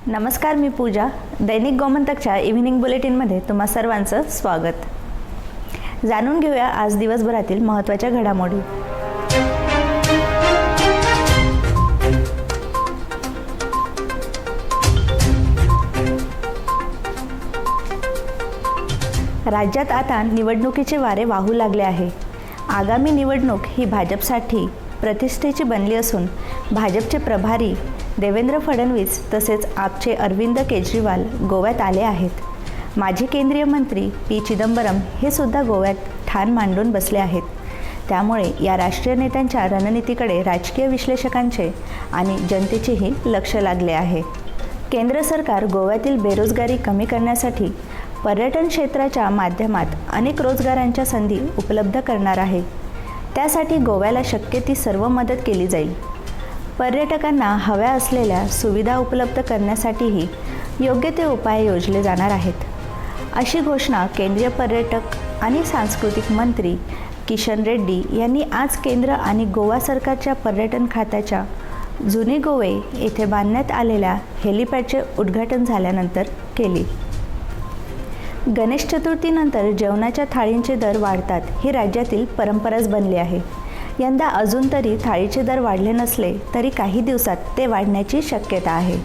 नमस्कार, मी पूजा. दैनिक गोमंतकच्या इव्हिनिंग बुलेटिनमध्ये तुम्हा सर्वांचं स्वागत. जाणून घेऊया आज दिवसभरातील महत्त्वाच्या घडामोडी. राज्यात आता निवडणुकीचे वारे वाहू लागले आहे. आगामी निवडणूक ही भाजपसाठी प्रतिष्ठेची बनली असून भाजपचे प्रभारी देवेंद्र फडणवीस तसेच आपचे अरविंद केजरीवाल गोव्यात आले आहेत. माजी केंद्रीय मंत्री पी चिदंबरम हे सुद्धा गोव्यात ठाण मांडून बसले आहेत. त्यामुळे या राष्ट्रीय नेत्यांच्या रणनीतीकडे राजकीय विश्लेषकांचे आणि जनतेचेही लक्ष लागले आहे. केंद्र सरकार गोव्यातील बेरोजगारी कमी करण्यासाठी पर्यटन क्षेत्राच्या माध्यमात अनेक रोजगारांच्या संधी उपलब्ध करणार आहे. त्यासाठी गोव्याला शक्य ती सर्व मदत केली जाईल. पर्यटकांना हव्या असलेल्या सुविधा उपलब्ध करण्यासाठीही योग्य ते उपाय योजले जाणार आहेत, अशी घोषणा केंद्रीय पर्यटक आणि सांस्कृतिक मंत्री किशन रेड्डी यांनी आज केंद्र आणि गोवा सरकारच्या पर्यटन खात्याच्या जुने गोवे येथे बांधण्यात आलेल्या हेलिपॅडचे उद्घाटन झाल्यानंतर केली. गणेश चतुर्थीनंतर जेवणाच्या थाळींचे दर वाढतात ही राज्यातील परंपराच बनली आहे. यंदा अजून तरी थाळीचे दर वाढले नसले तरी काही दिवसात ते वाढण्याची शक्यता आहे.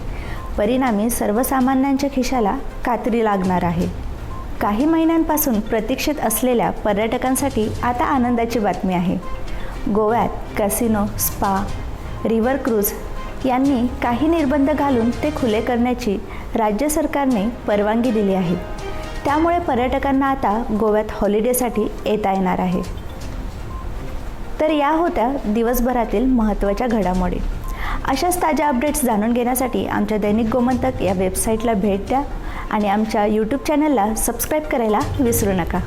परिणामी सर्वसामान्यांच्या खिशाला कात्री लागणार आहे. काही महिन्यांपासून प्रतीक्षेत असलेल्या पर्यटकांसाठी आता आनंदाची बातमी आहे. गोव्यात कॅसिनो, स्पा, रिव्हर क्रूज यांनी काही निर्बंध घालून ते खुले करण्याची राज्य सरकारने परवानगी दिली आहे. त्यामुळे पर्यटकांना आता गोव्यात हॉलिडेसाठी येता येणार आहे. तर या होत्या दिवसभरातील महत्त्वाच्या घडामोडी. अशाच ताज्या अपडेट्स जाणून घेण्यासाठी आमच्या दैनिक गोमंतक या वेबसाईटला भेट द्या आणि आमच्या यूट्यूब चॅनलला सबस्क्राईब करायला विसरू नका.